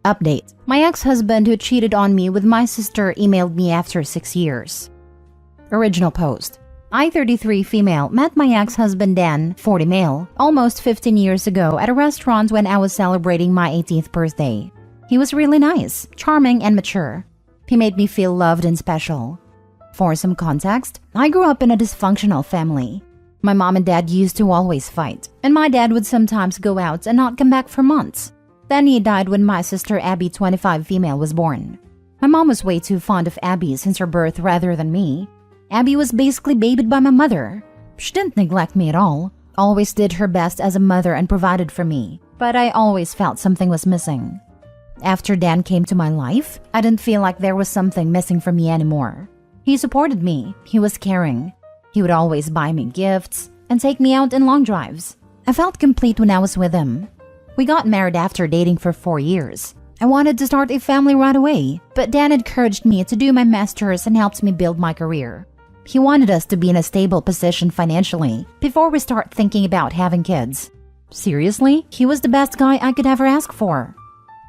Update. My ex-husband who cheated on me with my sister emailed me after 6 years. Original post. I, 33 female, met my ex-husband Dan, 40 male, almost 15 years ago at a restaurant when I was celebrating my 18th birthday. He was really nice, charming, and mature. He made me feel loved and special. For some context, I grew up in a dysfunctional family. My mom and dad used to always fight, and my dad would sometimes go out and not come back for months. Then he died when my sister Abby, 25 female, was born. My mom was way too fond of Abby since her birth rather than me. Abby was basically babied by my mother. She didn't neglect me at all, always did her best as a mother and provided for me, but I always felt something was missing. After Dan came to my life, I didn't feel like there was something missing from me anymore. He supported me, he was caring. He would always buy me gifts and take me out in long drives. I felt complete when I was with him. We got married after dating for 4 years. I wanted to start a family right away, but Dan encouraged me to do my master's and helped me build my career. He wanted us to be in a stable position financially before we start thinking about having kids. Seriously, he was the best guy I could ever ask for.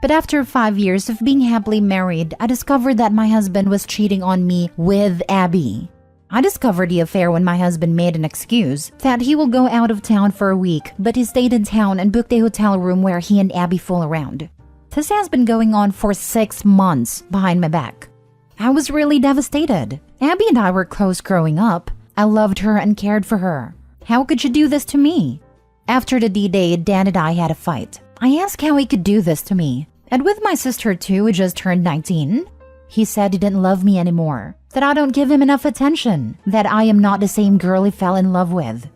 But after 5 years of being happily married, I discovered that my husband was cheating on me with Abby. I discovered the affair when my husband made an excuse that he will go out of town for a week, but he stayed in town and booked a hotel room where he and Abby fool around. This has been going on for 6 months behind my back. I was really devastated. Abby and I were close growing up. I loved her and cared for her. How could you do this to me? After the D-Day, Dan and I had a fight. I asked how he could do this to me. And with my sister too, who just turned 19, he said he didn't love me anymore, that I don't give him enough attention, that I am not the same girl he fell in love with.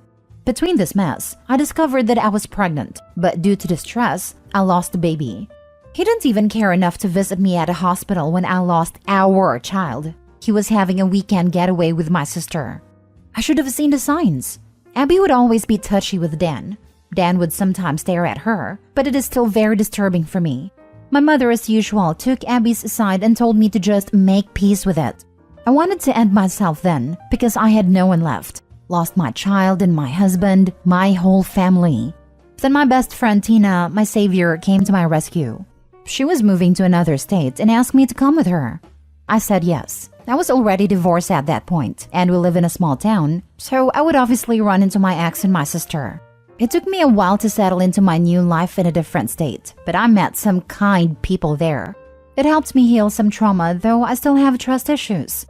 Between this mess, I discovered that I was pregnant, but due to the stress, I lost the baby. He didn't even care enough to visit me at a hospital when I lost our child. He was having a weekend getaway with my sister. I should have seen the signs. Abby would always be touchy with Dan. Dan would sometimes stare at her, but it is still very disturbing for me. My mother, as usual, took Abby's side and told me to just make peace with it. I wanted to end myself then because I had no one left. Lost my child and my husband, my whole family. Then my best friend Tina, my savior, came to my rescue. She was moving to another state and asked me to come with her. I said yes. I was already divorced at that point, and we live in a small town, so I would obviously run into my ex and my sister. It took me a while to settle into my new life in a different state, but I met some kind people there. It helped me heal some trauma, though I still have trust issues.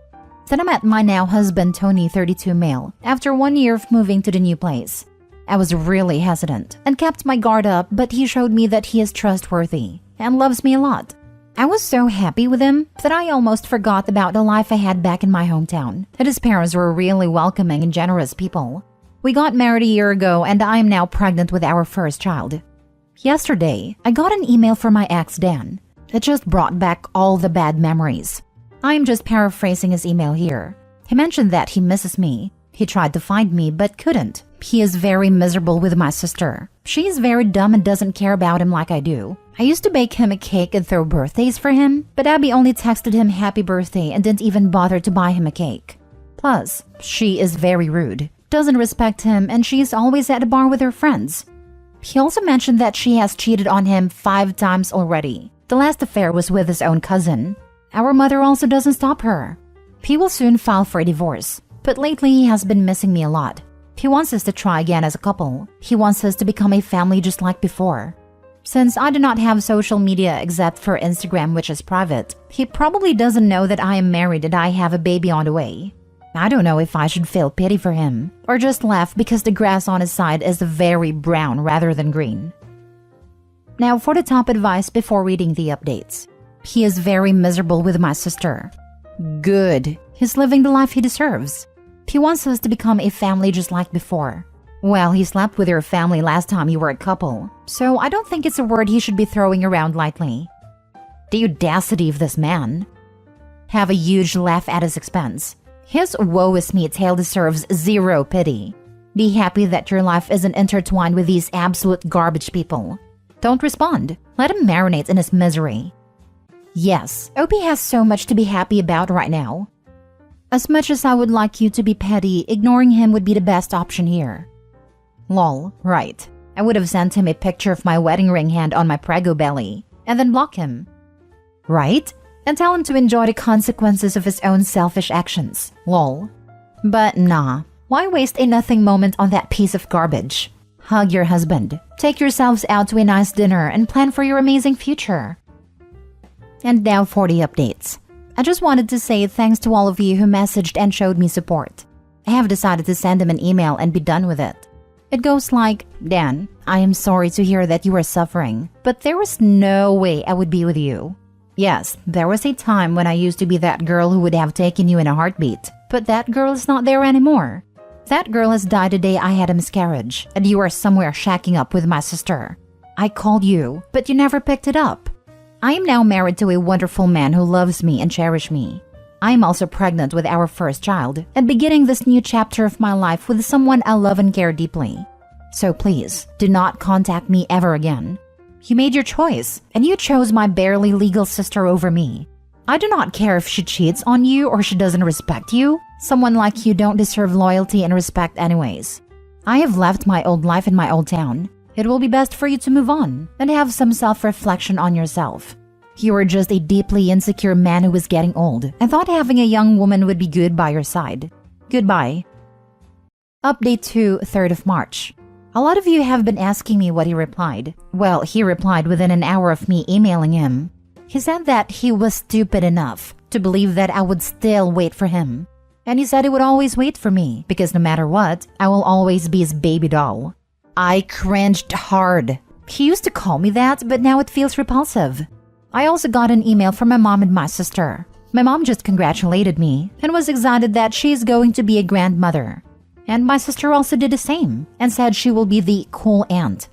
Then I met my now husband Tony, 32 male, after 1 year of moving to the new place. I was really hesitant and kept my guard up, but he showed me that he is trustworthy and loves me a lot. I was so happy with him that I almost forgot about the life I had back in my hometown, and his parents were really welcoming and generous people. We got married a year ago and I am now pregnant with our first child. Yesterday, I got an email from my ex Dan. It just brought back all the bad memories. I am just paraphrasing his email here. He mentioned that he misses me. He tried to find me but couldn't. He is very miserable with my sister. She is very dumb and doesn't care about him like I do. I used to bake him a cake and throw birthdays for him, but Abby only texted him happy birthday and didn't even bother to buy him a cake. Plus, she is very rude, doesn't respect him, and she is always at a bar with her friends. He also mentioned that she has cheated on him 5 times already. The last affair was with his own cousin. Our mother also doesn't stop her. He will soon file for a divorce, but lately he has been missing me a lot. He wants us to try again as a couple. He wants us to become a family just like before. Since I do not have social media except for Instagram, which is private, he probably doesn't know that I am married and I have a baby on the way. I don't know if I should feel pity for him or just laugh because the grass on his side is very brown rather than green. Now for the top advice before reading the updates. He is very miserable with my sister. Good. He's living the life he deserves. He wants us to become a family just like before. Well, he slept with your family last time you were a couple, so I don't think it's a word he should be throwing around lightly. The audacity of this man. Have a huge laugh at his expense. His woe is me tale deserves zero pity. Be happy that your life isn't intertwined with these absolute garbage people. Don't respond. Let him marinate in his misery. Yes, OP has so much to be happy about right now. As much as I would like you to be petty, ignoring him would be the best option here. Lol, right. I would have sent him a picture of my wedding ring hand on my prego belly, and then block him. right? And tell him to enjoy the consequences of his own selfish actions. Lol. But nah, why waste a nothing moment on that piece of garbage? Hug your husband, take yourselves out to a nice dinner, and plan for your amazing future. And now for the updates. I just wanted to say thanks to all of you who messaged and showed me support. I have decided to send him an email and be done with it. It goes like, Dan, I am sorry to hear that you are suffering, but there was no way I would be with you. Yes, there was a time when I used to be that girl who would have taken you in a heartbeat, but that girl is not there anymore. That girl has died the day I had a miscarriage, and you are somewhere shacking up with my sister. I called you, but you never picked it up. I am now married to a wonderful man who loves me and cherishes me. I am also pregnant with our first child and beginning this new chapter of my life with someone I love and care deeply. So please, do not contact me ever again. You made your choice, and you chose my barely legal sister over me. I do not care if she cheats on you or she doesn't respect you. Someone like you don't deserve loyalty and respect anyways. I have left my old life in my old town. It will be best for you to move on and have some self-reflection on yourself. You are just a deeply insecure man who is getting old and thought having a young woman would be good by your side. Goodbye. Update to 3rd of March. A lot of you have been asking me what he replied. Well, he replied within an hour of me emailing him. He said that he was stupid enough to believe that I would still wait for him. And he said he would always wait for me because no matter what, I will always be his baby doll. I cringed hard. He used to call me that, but now it feels repulsive. I also got an email from my mom and my sister. My mom just congratulated me and was excited that she's going to be a grandmother. And my sister also did the same and said she will be the cool aunt.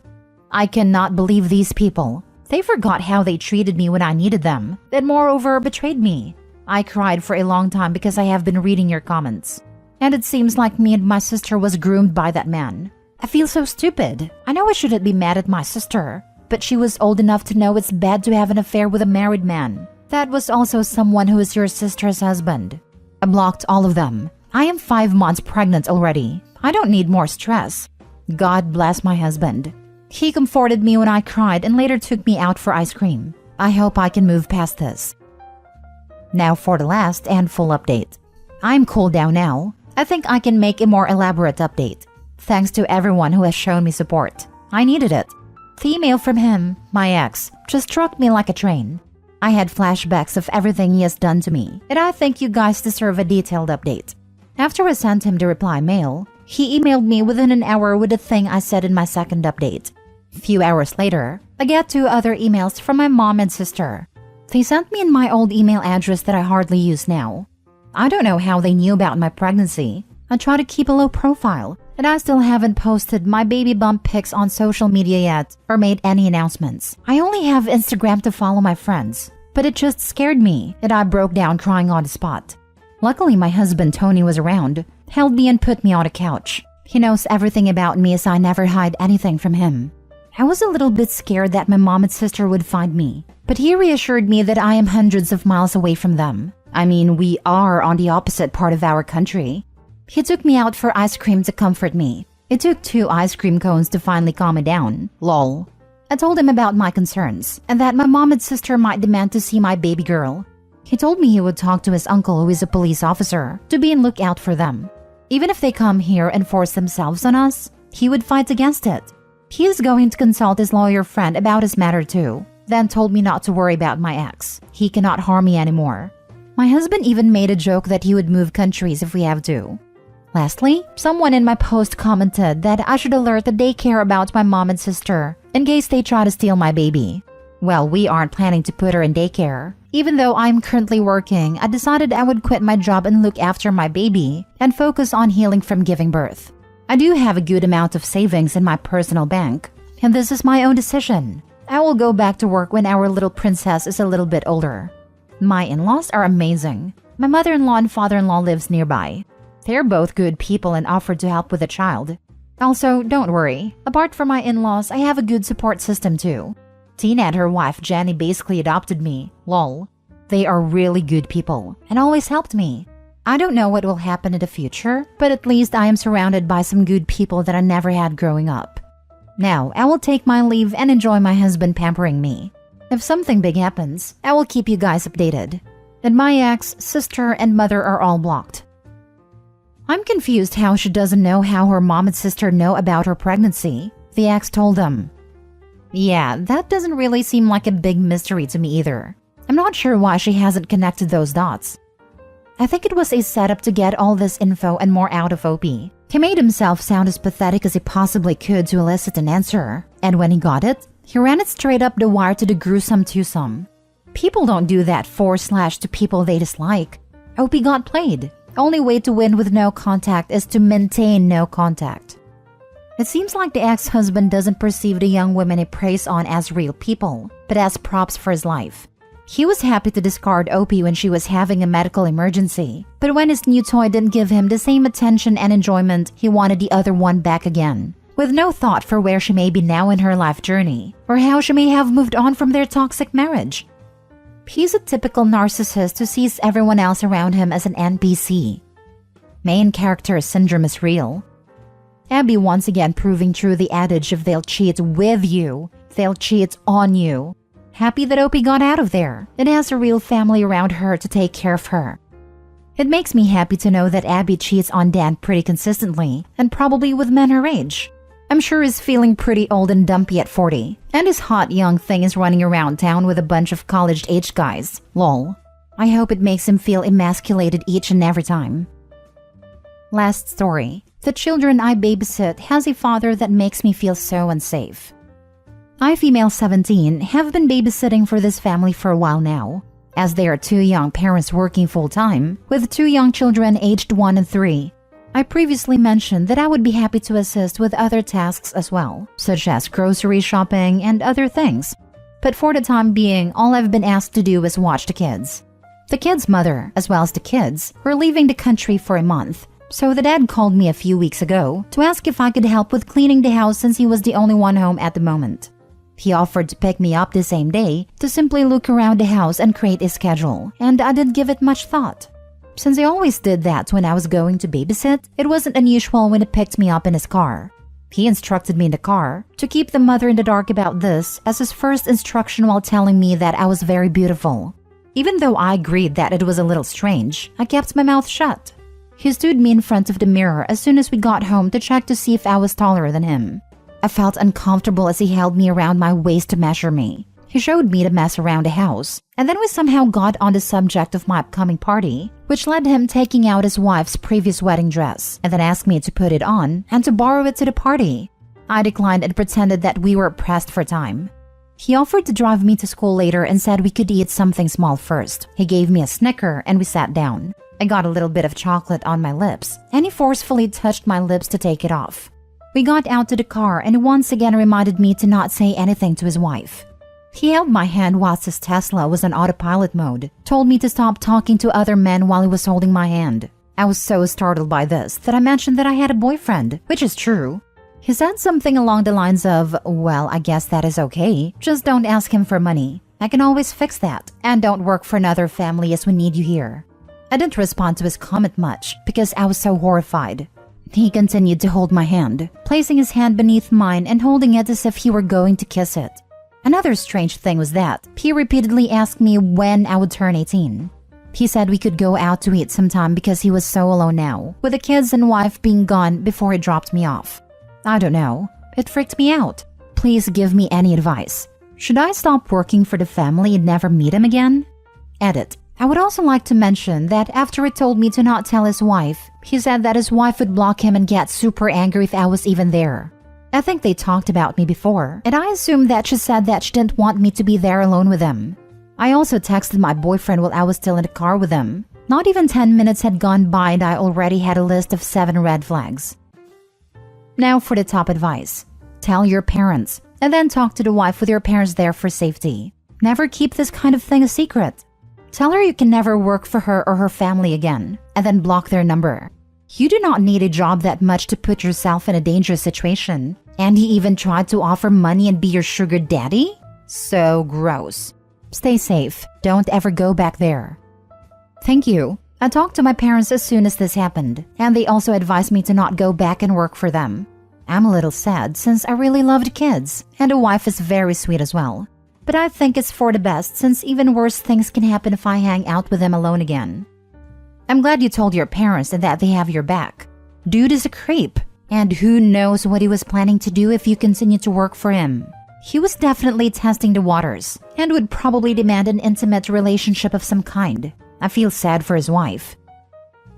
I cannot believe these people. They forgot how they treated me when I needed them, and moreover betrayed me. I cried for a long time because I have been reading your comments. And it seems like me and my sister was groomed by that man. I feel so stupid. I know I shouldn't be mad at my sister, but she was old enough to know it's bad to have an affair with a married man. That was also someone who is your sister's husband. I blocked all of them. I am 5 months pregnant already. I don't need more stress. God bless my husband. He comforted me when I cried and later took me out for ice cream. I hope I can move past this. Now for the last and full update. I'm cooled down now. I think I can make a more elaborate update. Thanks to everyone who has shown me support. I needed it. The email from him, my ex, just struck me like a train. I had flashbacks of everything he has done to me, and I think you guys deserve a detailed update. After I sent him the reply mail, he emailed me within an hour with the thing I said in my second update. A few hours later, I got 2 other emails from my mom and sister. They sent me in my old email address that I hardly use now. I don't know how they knew about my pregnancy. I try to keep a low profile, and I still haven't posted my baby bump pics on social media yet or made any announcements. I only have Instagram to follow my friends, but it just scared me and I broke down crying on the spot. Luckily, my husband Tony was around, held me and put me on a couch. He knows everything about me as I never hide anything from him. I was a little bit scared that my mom and sister would find me, but he reassured me that I am hundreds of miles away from them. I mean, we are on the opposite part of our country. He took me out for ice cream to comfort me. It took 2 ice cream cones to finally calm me down. Lol. I told him about my concerns and that my mom and sister might demand to see my baby girl. He told me he would talk to his uncle, who is a police officer, to be on lookout for them. Even if they come here and force themselves on us, he would fight against it. He is going to consult his lawyer friend about his matter too, then told me not to worry about my ex. He cannot harm me anymore. My husband even made a joke that he would move countries if we have to. Lastly, someone in my post commented that I should alert the daycare about my mom and sister in case they try to steal my baby. Well, we aren't planning to put her in daycare. Even though I'm currently working, I decided I would quit my job and look after my baby and focus on healing from giving birth. I do have a good amount of savings in my personal bank, and this is my own decision. I will go back to work when our little princess is a little bit older. My in-laws are amazing. My mother-in-law and father-in-law lives nearby. They're both good people and offered to help with the child. Also, don't worry. Apart from my in-laws, I have a good support system too. Tina and her wife Jenny basically adopted me. Lol. They are really good people and always helped me. I don't know what will happen in the future, but at least I am surrounded by some good people that I never had growing up. Now, I will take my leave and enjoy my husband pampering me. If something big happens, I will keep you guys updated. And my ex, sister, and mother are all blocked. I'm confused how she doesn't know how her mom and sister know about her pregnancy. The ex told them. Yeah, that doesn't really seem like a big mystery to me either. I'm not sure why she hasn't connected those dots. I think it was a setup to get all this info and more out of Opie. He made himself sound as pathetic as he possibly could to elicit an answer. And when he got it, he ran it straight up the wire to the gruesome twosome. People don't do that / to people they dislike. Opie got played. Only way to win with no contact is to maintain no contact. It seems like the ex-husband doesn't perceive the young women he preys on as real people, but as props for his life. He was happy to discard Opie when she was having a medical emergency, but when his new toy didn't give him the same attention and enjoyment, he wanted the other one back again, with no thought for where she may be now in her life journey, or how she may have moved on from their toxic marriage. He's a typical narcissist who sees everyone else around him as an NPC. Main character syndrome is real. Abby once again proving true the adage of they'll cheat with you, they'll cheat on you. Happy that Opie got out of there and has a real family around her to take care of her. It makes me happy to know that Abby cheats on Dan pretty consistently and probably with men her age. I'm sure he's feeling pretty old and dumpy at 40, and his hot young thing is running around town with a bunch of college-age guys. Lol. I hope it makes him feel emasculated each and every time. Last story. The children I babysit has a father that makes me feel so unsafe. I, female 17, have been babysitting for this family for a while now, as they are two young parents working full-time, with two young children aged 1 and 3. I previously mentioned that I would be happy to assist with other tasks as well, such as grocery shopping and other things. But for the time being, all I've been asked to do is watch the kids. The kids' mother, as well as the kids, were leaving the country for a month, so the dad called me a few weeks ago to ask if I could help with cleaning the house since he was the only one home at the moment. He offered to pick me up the same day to simply look around the house and create a schedule, and I didn't give it much thought. Since he always did that when I was going to babysit, it wasn't unusual when he picked me up in his car. He instructed me in the car to keep the mother in the dark about this as his first instruction while telling me that I was very beautiful. Even though I agreed that it was a little strange, I kept my mouth shut. He stood me in front of the mirror as soon as we got home to check to see if I was taller than him. I felt uncomfortable as he held me around my waist to measure me. He showed me to mess around the house, and then we somehow got on the subject of my upcoming party, which led him taking out his wife's previous wedding dress, and then asked me to put it on and to borrow it to the party. I declined and pretended that we were pressed for time. He offered to drive me to school later and said we could eat something small first. He gave me a Snicker and we sat down. I got a little bit of chocolate on my lips, and he forcefully touched my lips to take it off. We got out to the car and he once again reminded me to not say anything to his wife. He held my hand whilst his Tesla was on autopilot mode, told me to stop talking to other men while he was holding my hand. I was so startled by this that I mentioned that I had a boyfriend, which is true. He said something along the lines of, well, I guess that is okay, just don't ask him for money. I can always fix that, and don't work for another family as we need you here. I didn't respond to his comment much because I was so horrified. He continued to hold my hand, placing his hand beneath mine and holding it as if he were going to kiss it. Another strange thing was that he repeatedly asked me when I would turn 18. He said we could go out to eat sometime because he was so alone now, with the kids and wife being gone before he dropped me off. I don't know. It freaked me out. Please give me any advice. Should I stop working for the family and never meet him again? Edit. I would also like to mention that after he told me to not tell his wife, he said that his wife would block him and get super angry if I was even there. I think they talked about me before, and I assumed that she said that she didn't want me to be there alone with him. I also texted my boyfriend while I was still in the car with him. Not even 10 minutes had gone by and I already had a list of 7 red flags. Now for the top advice. Tell your parents, and then talk to the wife with your parents there for safety. Never keep this kind of thing a secret. Tell her you can never work for her or her family again, and then block their number. You do not need a job that much to put yourself in a dangerous situation. And he even tried to offer money and be your sugar daddy? So gross. Stay safe. Don't ever go back there. Thank you. I talked to my parents as soon as this happened, and they also advised me to not go back and work for them. I'm a little sad since I really loved kids, and the wife is very sweet as well. but I think it's for the best since even worse things can happen if I hang out with him alone again. I'm glad you told your parents and that they have your back. Dude is a creep, and who knows what he was planning to do if you continue to work for him. He was definitely testing the waters and would probably demand an intimate relationship of some kind. I feel sad for his wife.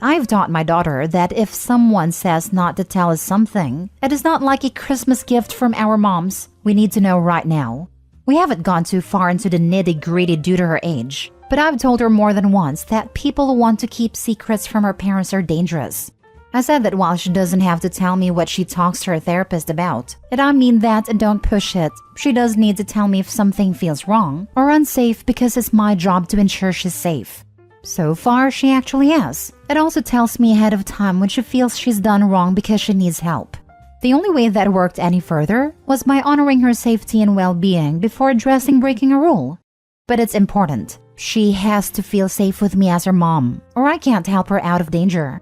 I've taught my daughter that if someone says not to tell us something, it is not like a Christmas gift from our moms. We need to know right now. We haven't gone too far into the nitty-gritty due to her age, but I've told her more than once that people who want to keep secrets from her parents are dangerous. I said that while she doesn't have to tell me what she talks to her therapist about, and I mean that and don't push it, she does need to tell me if something feels wrong or unsafe because it's my job to ensure she's safe. So far, she actually has. It also tells me ahead of time when she feels she's done wrong because she needs help. The only way that worked any further was by honoring her safety and well-being before addressing breaking a rule. But it's important. She has to feel safe with me as her mom, or I can't help her out of danger.